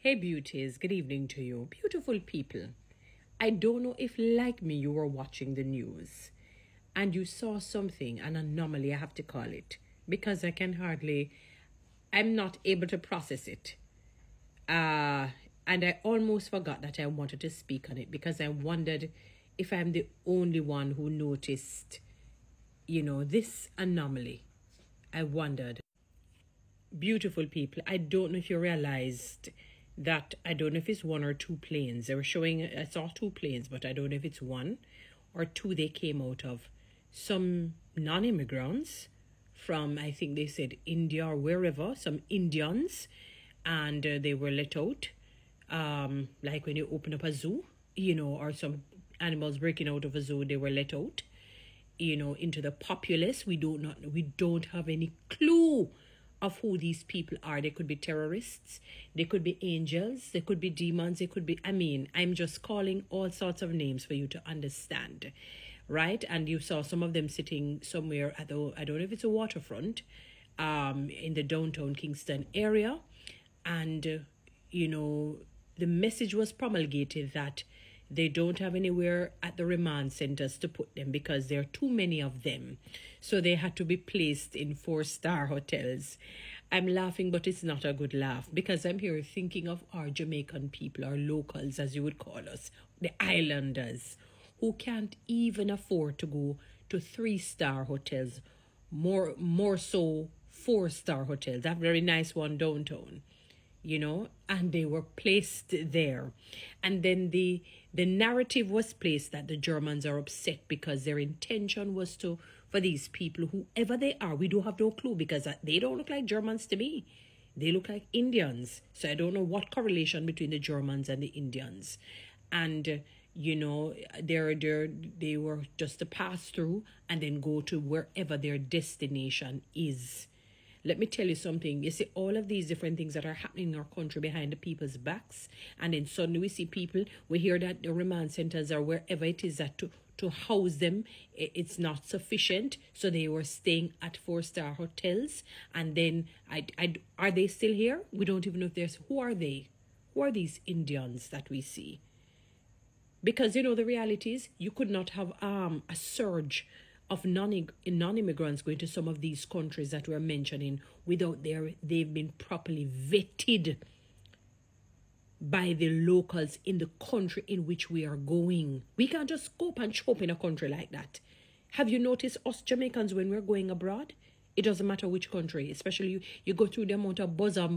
Hey beauties, good evening to you. Beautiful people. I don't know if, like me, you were watching the news and you saw something, an anomaly, I have to call it, because I'm not able to process it. And I almost forgot that I wanted to speak on it because I wondered if I'm the only one who noticed, this anomaly. I wondered. Beautiful people, I don't know if you realized that, I don't know if it's one or two planes. They were showing, I saw two planes, but I don't know if it's one or two they came out of. Some non-immigrants from, I think they said India or wherever, some Indians, and they were let out. Like when you open up a zoo, or some animals breaking out of a zoo, they were let out, into the populace. We don't have any clue of who these people are. They could be terrorists, they could be angels, they could be demons, they could be, I'm just calling all sorts of names for you to understand, right? And you saw some of them sitting somewhere at the, I don't know if it's a waterfront, in the downtown Kingston area. And, the message was promulgated that they don't have anywhere at the remand centers to put them because there are too many of them. So they had to be placed in 4-star hotels. I'm laughing, but it's not a good laugh because I'm here thinking of our Jamaican people, our locals, as you would call us, the islanders, who can't even afford to go to 3-star hotels, more so 4-star hotels. That very nice one downtown. And they were placed there. And then the narrative was placed that the Germans are upset because their intention was for these people, whoever they are, we don't have no clue because they don't look like Germans to me. They look like Indians. So I don't know what correlation between the Germans and the Indians. And, they were just to pass through and then go to wherever their destination is. Let me tell you something. You see, all of these different things that are happening in our country behind the people's backs, and then suddenly we see people, we hear that the remand centers or wherever it is that to house them, it's not sufficient. So they were staying at 4-star hotels. And then, are they still here? We don't even know if there's, who are they? Who are these Indians that we see? Because, the reality is, you could not have a surge of non-immigrants going to some of these countries that we're mentioning without they've been properly vetted by the locals in the country in which we are going. We can't just go up and show up in a country like that. Have you noticed us Jamaicans when we're going abroad? It doesn't matter which country, especially you go through the amount of buzzer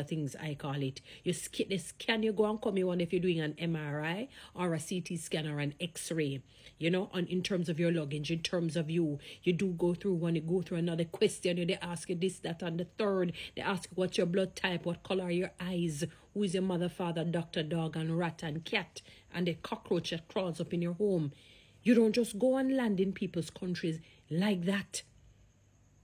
things, I call it. You scan, you go and come, you wonder if you're doing an MRI or a CT scan or an X-ray, in terms of your luggage, in terms of you do go through one, you go through another question, they ask you this, that, and the third. They ask you what's your blood type, what color are your eyes, who is your mother, father, doctor, dog, and rat, and cat, and the cockroach that crawls up in your home. You don't just go and land in people's countries like that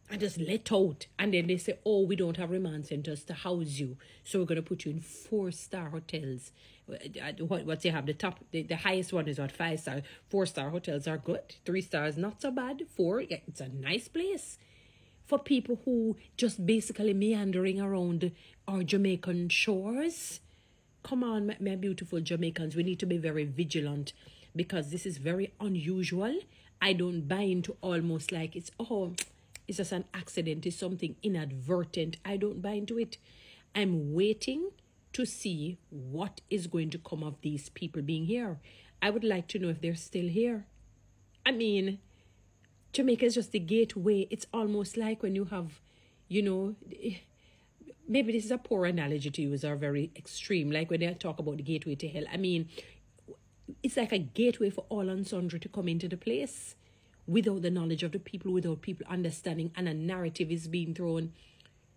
and just let out. And then they say, oh, we don't have remand centers to house you, so we're going to put you in 4-star hotels. What you have, the highest one is what, 5-star. 4-star hotels are good. 3 stars, not so bad. 4, yeah, it's a nice place for people who just basically meandering around our Jamaican shores. Come on, my beautiful Jamaicans, we need to be very vigilant because this is very unusual. I don't buy into almost like it's just an accident, it's something inadvertent. I don't buy into it. I'm waiting to see what is going to come of these people being here. I would like to know if they're still here. Jamaica is just the gateway. It's almost like when you have, maybe this is a poor analogy to use or very extreme, like when they talk about the gateway to hell. It's like a gateway for all and sundry to come into the place without the knowledge of the people, without people understanding, and a narrative is being thrown.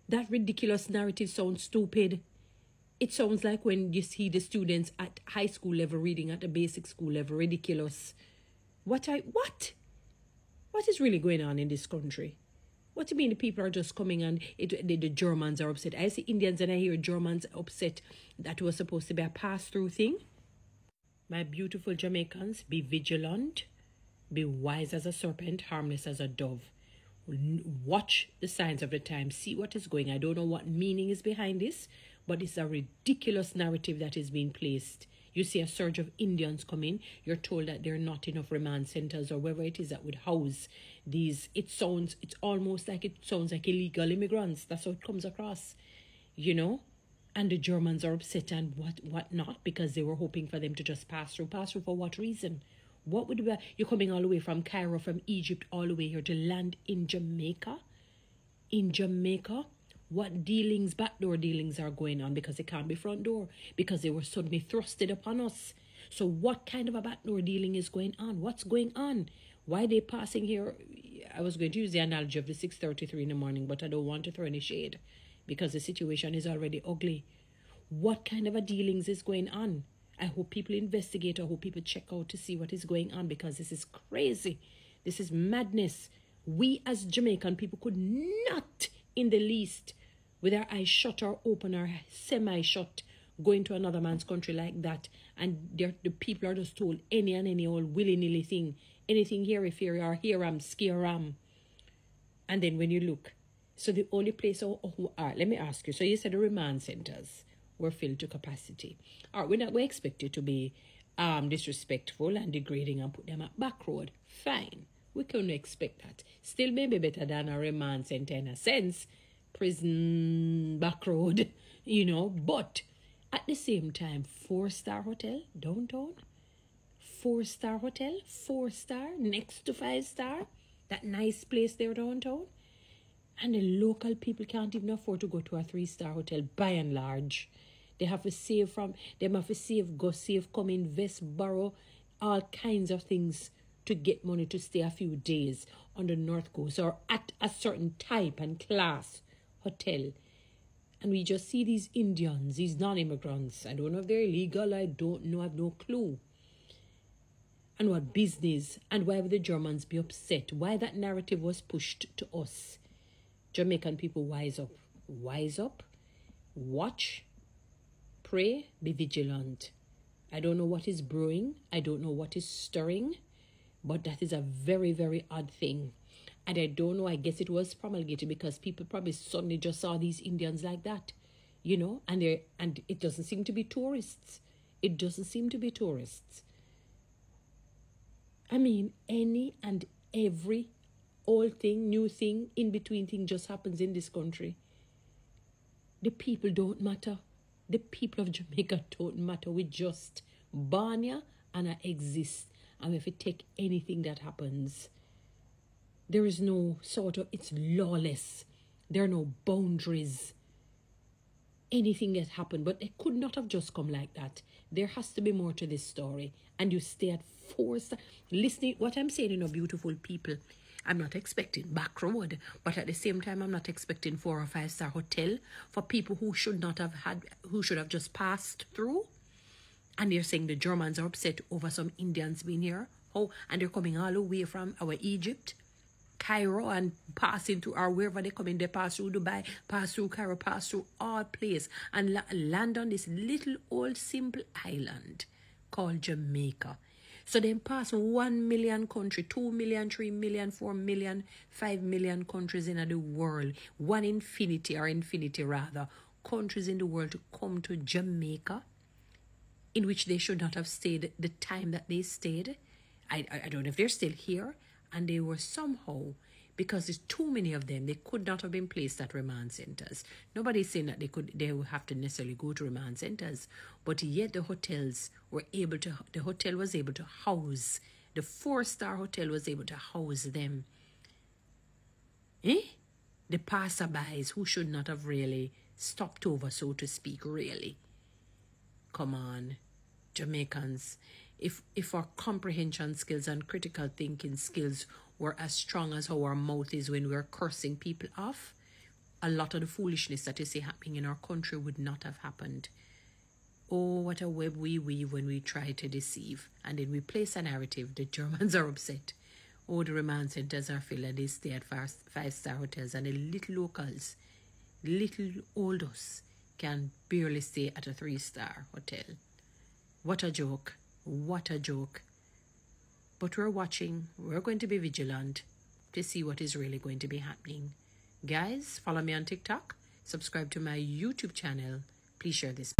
That ridiculous narrative sounds stupid. It sounds like when you see the students at high school level reading at the basic school level, ridiculous. What is really going on in this country? What do you mean the people are just coming and the Germans are upset? I see Indians and I hear Germans upset that it was supposed to be a pass-through thing. My beautiful Jamaicans, be vigilant. Be wise as a serpent, harmless as a dove. Watch the signs of the time. See what is going. I don't know what meaning is behind this, but it's a ridiculous narrative that is being placed. You see a surge of Indians come in. You're told that there are not enough remand centers or wherever it is that would house these. It's almost like illegal immigrants. That's how it comes across, you know. And the Germans are upset and what not, because they were hoping for them to just pass through. Pass through for what reason? What would be, you're coming all the way from Cairo, from Egypt, all the way here to land in Jamaica? In Jamaica? What dealings, backdoor dealings are going on? Because it can't be front door, because they were suddenly thrusted upon us. So what kind of a backdoor dealing is going on? What's going on? Why are they passing here? I was going to use the analogy of the 6:33 in the morning, but I don't want to throw any shade because the situation is already ugly. What kind of a dealings is going on? I hope people investigate. I hope people check out to see what is going on, because this is crazy. This is madness. We as Jamaican people could not in the least, with our eyes shut or open or semi-shut, go into another man's country like that. And the people are just told any and any old willy-nilly thing. Anything here-if-here or here-am, scare-am. And then when you look, so the only place, let me ask you, so you said the remand centers were filled to capacity. All right, we're not going to expect you to be disrespectful and degrading and put them at back road. Fine. We can expect that. Still maybe better than a remand center in a sense. Prison, back road, you know. But at the same time, 4-star hotel downtown. 4-star hotel, 4-star next to 5-star. That nice place there downtown. And the local people can't even afford to go to a 3-star hotel by and large. They have to save go save, come invest, borrow, all kinds of things to get money to stay a few days on the North Coast or at a certain type and class hotel. And we just see these Indians, these non-immigrants. I don't know if they're illegal. I don't know. I have no clue. And what business, and why would the Germans be upset? Why that narrative was pushed to us? Jamaican people, wise up. Wise up. Watch. Pray. Be vigilant. I don't know what is brewing. I don't know what is stirring. But that is a very, very odd thing. And I don't know, I guess it was promulgated because people probably suddenly just saw these Indians like that, you know, and it doesn't seem to be tourists. It doesn't seem to be tourists. I mean, any and every old thing, new thing, in between thing just happens in this country. The people don't matter. The people of Jamaica don't matter. We just born here and I exist. And if we take anything that happens, there is no it's lawless. There are no boundaries. Anything that happened, but it could not have just come like that. There has to be more to this story. And you stay at 4-star. Listening, what I'm saying, you know, beautiful people, I'm not expecting back road, but at the same time, I'm not expecting 4 or 5-star hotel for people who should have just passed through. And they're saying the Germans are upset over some Indians being here. Oh, and they're coming all the way from our Egypt, Cairo, and passing through, or wherever they come in, they pass through Dubai, pass through Cairo, pass through all places, and land on this little old simple island called Jamaica. So they pass 1 million country, 2 million, 3 million, 4 million, 5 million countries in the world. Infinity rather, countries in the world to come to Jamaica, in which they should not have stayed the time that they stayed. I don't know if they're still here. And they were somehow, because there's too many of them, they could not have been placed at remand centers. Nobody's saying that they would have to necessarily go to remand centers. But yet the hotel was able to house, the 4-star hotel was able to house them. The passerbys who should not have really stopped over, so to speak, really. Come on, Jamaicans. If our comprehension skills and critical thinking skills were as strong as how our mouth is when we're cursing people off, a lot of the foolishness that you see happening in our country would not have happened. Oh, what a web we weave when we try to deceive. And then we place a narrative. The Germans are upset. Oh, the remand centers are filled and they stay at 5-star hotels. And the little locals, little old us, can barely stay at a 3-star hotel. What a joke. What a joke. But we're watching. We're going to be vigilant to see what is really going to be happening. Guys, follow me on TikTok. Subscribe to my YouTube channel. Please share this.